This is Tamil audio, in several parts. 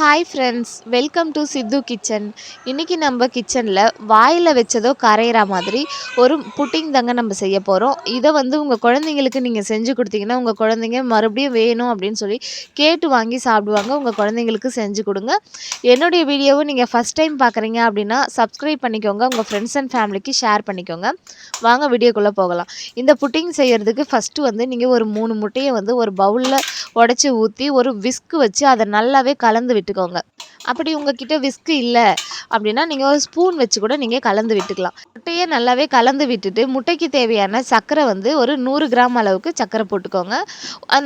Hi friends, welcome to Sithu kitchen. இன்றைக்கி நம்ம கிச்சனில் வாயில் வச்சதோ கரையிற மாதிரி ஒரு புட்டிங் தாங்க நம்ம செய்ய போகிறோம். இதை உங்கள் குழந்தைங்களுக்கு நீங்கள் செஞ்சு கொடுத்தீங்கன்னா உங்கள் குழந்தைங்க மறுபடியும் வேணும் அப்படின்னு சொல்லி கேட்டு வாங்கி சாப்பிடுவாங்க. உங்கள் குழந்தைங்களுக்கு செஞ்சு கொடுங்க. என்னுடைய வீடியோவை நீங்கள் ஃபஸ்ட் டைம் பார்க்குறீங்க அப்படின்னா சப்ஸ்கிரைப் பண்ணிக்கோங்க. உங்கள் ஃப்ரெண்ட்ஸ் அண்ட் ஃபேமிலிக்கு ஷேர் பண்ணிக்கோங்க. வாங்க வீடியோக்குள்ளே போகலாம். இந்த புட்டிங் செய்கிறதுக்கு ஃபஸ்ட்டு நீங்கள் ஒரு 3 முட்டையை ஒரு பவுலில் உடச்சி ஊற்றி ஒரு விஸ்க் வச்சு அதை நல்லாவே கலந்து விட்டுக்கோங்க. அப்படி உங்ககிட்ட விஸ்க் இல்லை அப்படின்னா நீங்கள் ஒரு ஸ்பூன் வச்சு கூட நீங்கள் கலந்து விட்டுக்கலாம். முட்டையை நல்லாவே கலந்து விட்டுட்டு முட்டைக்கு தேவையான சர்க்கரை ஒரு 100 கிராம் அளவுக்கு சர்க்கரை போட்டுக்கோங்க.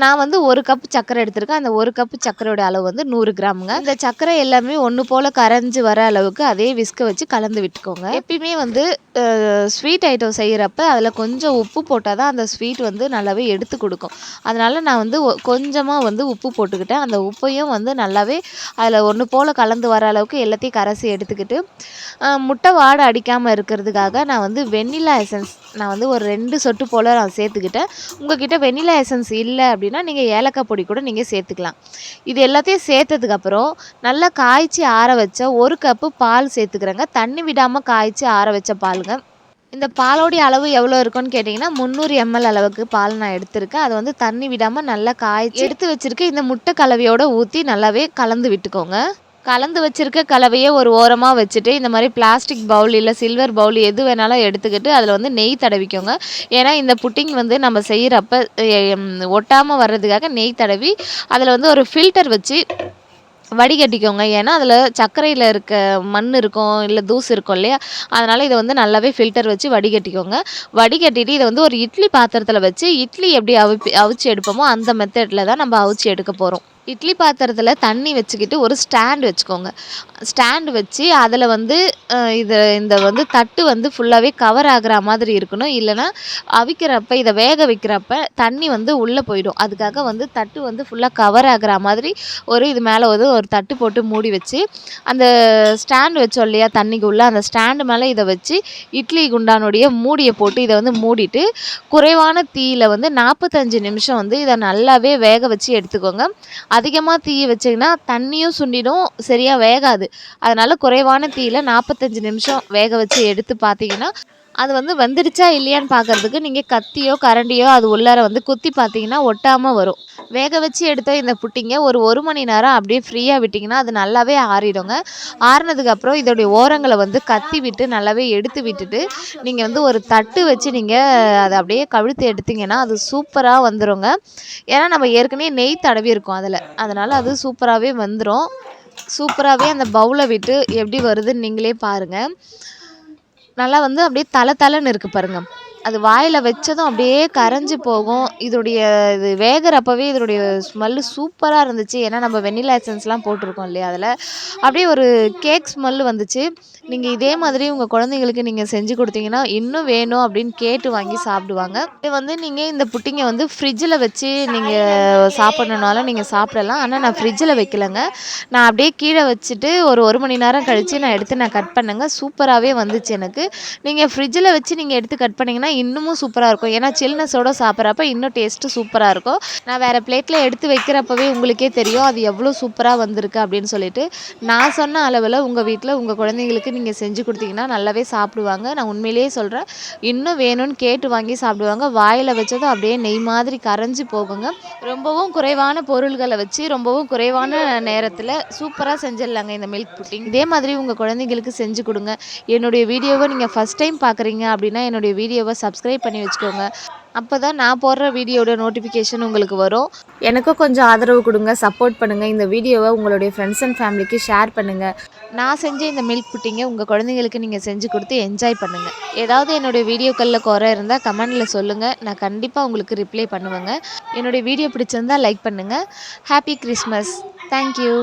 நான் 1 கப் சர்க்கரை எடுத்திருக்கேன். அந்த 1 கப் சர்க்கரையோட அளவு 100 கிராமுங்க. இந்த சர்க்கரை எல்லாமே ஒன்று போல் கரைஞ்சி வர அளவுக்கு அதே விஸ்கை வச்சு கலந்து விட்டுக்கோங்க. எப்பயுமே ஸ்வீட் ஐட்டம் செய்கிறப்ப அதில் கொஞ்சம் உப்பு போட்டால் தான் அந்த ஸ்வீட் நல்லாவே எடுத்து கொடுக்கும். அதனால் நான் கொஞ்சமாக உப்பு போட்டுக்கிட்டேன். அந்த உப்பையும் நல்லாவே அதில் ஒன்று போல் கலந்து வர அளவுக்கு எல்லாத்தையும் கரைச்சி எடுத்துக்கிட்டு முட்டை வாடை அடிக்காமல் இருக்கிறதுக்காக நான் வெண்ணிலா எசன்ஸ் ஒரு 2 சொட்டு போல் நான் சேர்த்துக்கிட்டேன். உங்கள்கிட்ட வெண்ணிலா எசன்ஸ் இல்லை அப்படின்னா நீங்கள் ஏலக்காய் பொடி கூட நீங்கள் சேர்த்துக்கலாம். இது எல்லாத்தையும் சேர்த்ததுக்கப்புறம் நல்லா காய்ச்சி ஆற வச்ச 1 கப்பு பால் சேர்த்துக்கிறேங்க. தண்ணி விடாமல் காய்ச்சி ஆற வச்ச பாலுங்க. இந்த பாலோடைய அளவு எவ்வளோ இருக்குன்னு கேட்டிங்கன்னா 300 ml அளவுக்கு பால் நான் எடுத்திருக்கேன். அதை தண்ணி விடாமல் நல்லா காய்ச்சி எடுத்து வச்சுருக்க இந்த முட்டை கலவையோடு ஊற்றி நல்லாவே கலந்து விட்டுக்கோங்க. கலந்து வச்சுருக்க கலவையை ஒரு ஓரமாக வச்சுட்டு இந்த மாதிரி பிளாஸ்டிக் பவுல் இல்லை சில்வர் பவுல் எது வேணாலும் எடுத்துக்கிட்டு அதில் நெய் தடவிக்கோங்க. ஏன்னா இந்த புட்டிங் நம்ம செய்கிறப்ப ஒட்டாமல் வர்றதுக்காக நெய் தடவி அதில் ஒரு ஃபில்டர் வச்சு வடிகட்டிக்கோங்க. ஏன்னா அதில் சர்க்கரையில் இருக்க மண் இருக்கும் இல்லை தூசு இருக்கும் இல்லையா, அதனால் இதை நல்லாவே ஃபில்டர் வச்சு வடிகட்டிக்கோங்க. வடிகட்டிட்டு இதை ஒரு இட்லி பாத்திரத்தில் வச்சு இட்லி எப்படி அவிச்சு எடுப்போமோ அந்த மெத்தடில் தான் நம்ம அவிச்சு எடுக்க போகிறோம். இட்லி பாத்திரத்தில் தண்ணி வச்சுக்கிட்டு ஒரு ஸ்டாண்ட் வச்சுக்கோங்க. ஸ்டாண்டு வச்சு அதில் இந்த தட்டு ஃபுல்லாகவே கவர் ஆகிற மாதிரி இருக்கணும். இல்லைனா அவிக்கிறப்ப இதை வேக வைக்கிறப்ப தண்ணி உள்ளே போயிடும். அதுக்காக தட்டு ஃபுல்லாக கவர் ஆகிற மாதிரி இது மேலே ஒரு தட்டு போட்டு மூடி வச்சு அந்த ஸ்டாண்டு வச்சோம் இல்லையா தண்ணிக்கு உள்ளே, அந்த ஸ்டாண்டு மேலே இதை வச்சு இட்லி குண்டானுடைய மூடியை போட்டு இதை மூடிட்டு குறைவான தீயில் 45 நிமிஷம் இதை நல்லாவே வேக வச்சு எடுத்துக்கோங்க. அதிகமாக தீ வச்சிங்கன்னா தண்ணியும் சுண்டிடும், சரியாக வேகாது. அதனால் குறைவான தீயில் 45 நிமிஷம் வேக வச்சு எடுத்து பார்த்தீங்கன்னா அது வெந்துடுச்சா இல்லையான்னு பார்க்குறதுக்கு நீங்கள் கத்தியோ கரண்டியோ அது உள்ளார குத்தி பார்த்தீங்கன்னா ஒட்டாமல் வரும். வேக வச்சு எடுத்த இந்த புட்டிங்க ஒரு மணி நேரம் அப்படியே ஃப்ரீயாக விட்டிங்கன்னா அது நல்லாவே ஆறிடுங்க. ஆறினதுக்கப்புறம் இதோடைய ஓரங்களை கத்தி விட்டு நல்லாவே எடுத்து விட்டுட்டு நீங்கள் ஒரு தட்டு வச்சு நீங்கள் அதை அப்படியே கவிழ்த்து எடுத்திங்கன்னா அது சூப்பராக வந்துடுங்க. ஏன்னா நம்ம ஏற்கனவே நெய் தடவி இருக்கோம் அதனால் அது சூப்பராகவே வந்துடும். சூப்பராகவே அந்த பவுலை விட்டு எப்படி வருதுன்னு நீங்களே பாருங்கள். நல்லா அப்படியே தலை இருக்குது பாருங்கள். அது வாயில் வச்சதும் அப்படியே கரைஞ்சி போகும். இது வேகிறப்பவே இதோடைய ஸ்மெல்லு சூப்பராக இருந்துச்சு. ஏன்னா நம்ம வெண்ணிலா எசன்ஸ்லாம் போட்டிருக்கோம் இல்லையா, அதில் அப்படியே ஒரு கேக் ஸ்மெல்லு வந்துச்சு. நீங்கள் இதே மாதிரி உங்கள் குழந்தைங்களுக்கு நீங்கள் செஞ்சு கொடுத்தீங்கன்னா இன்னும் வேணும் அப்படின்னு கேட்டு வாங்கி சாப்பிடுவாங்க. இது நீங்கள் இந்த புட்டிங்கை ஃப்ரிட்ஜில் வச்சு நீங்கள் சாப்பிட்ணுனாலும் நீங்கள் சாப்பிடலாம். ஆனால் நான் ஃப்ரிட்ஜில் வைக்கலைங்க. நான் அப்படியே கீழே வச்சுட்டு ஒரு மணி நேரம் கழித்து நான் எடுத்து கட் பண்ணேங்க. சூப்பராகவே வந்துச்சு எனக்கு. நீங்கள் ஃப்ரிட்ஜில் வச்சு நீங்கள் எடுத்து கட் பண்ணிங்கன்னா இன்னமும் சூப்பராக இருக்கும். ஏன்னா சில்னஸோடு சாப்பிட்றப்ப இன்னும் டேஸ்ட்டு சூப்பராக இருக்கும். நான் வேறு பிளேட்டில் எடுத்து வைக்கிறப்பவே உங்களுக்கே தெரியும் அது எவ்வளோ சூப்பராக வந்திருக்கு அப்படின்னு சொல்லிட்டு. நான் சொன்ன அளவில் உங்கள் வீட்டில் உங்கள் குழந்தைங்களுக்கு நீங்கள் செஞ்சு கொடுத்தீங்கன்னா நல்லாவே சாப்பிடுவாங்க. நான் உண்மையிலேயே சொல்கிறேன், இன்னும் வேணும்னு கேட்டு வாங்கி சாப்பிடுவாங்க. வாயில் வச்சதும் அப்படியே நெய் மாதிரி கரைஞ்சி போகுங்க. ரொம்பவும் குறைவான பொருள்களை வச்சு ரொம்பவும் குறைவான நேரத்தில் சூப்பராக செஞ்சிடலாங்க இந்த மில்க் புட்டிங். இதே மாதிரி உங்கள் குழந்தைங்களுக்கு செஞ்சு கொடுங்க. என்னுடைய வீடியோவை நீங்கள் ஃபஸ்ட் டைம் பார்க்குறீங்க அப்படின்னா என்னுடைய வீடியோவை சப்ஸ்கிரைப் பண்ணி வச்சுக்கோங்க. அப்போ தான் நான் போடுற வீடியோட நோட்டிஃபிகேஷன் உங்களுக்கு வரும். எனக்கும் கொஞ்சம் ஆதரவு கொடுங்க, சப்போர்ட் பண்ணுங்கள். இந்த வீடியோவை உங்களுடைய ஃப்ரெண்ட்ஸ் அண்ட் ஃபேமிலிக்கு ஷேர் பண்ணுங்கள். நான் செஞ்ச இந்த மில்க் புட்டிங்கை உங்கள் குழந்தைங்களுக்கு நீங்கள் செஞ்சு கொடுத்து என்ஜாய் பண்ணுங்கள். ஏதாவது என்னுடைய வீடியோக்களில் குறை இருந்தால் கமெண்டில் சொல்லுங்கள். நான் கண்டிப்பாக உங்களுக்கு ரிப்ளை பண்ணுவேங்க. என்னுடைய வீடியோ பிடிச்சிருந்தால் லைக் பண்ணுங்கள். Happy Christmas. தேங்க்யூ.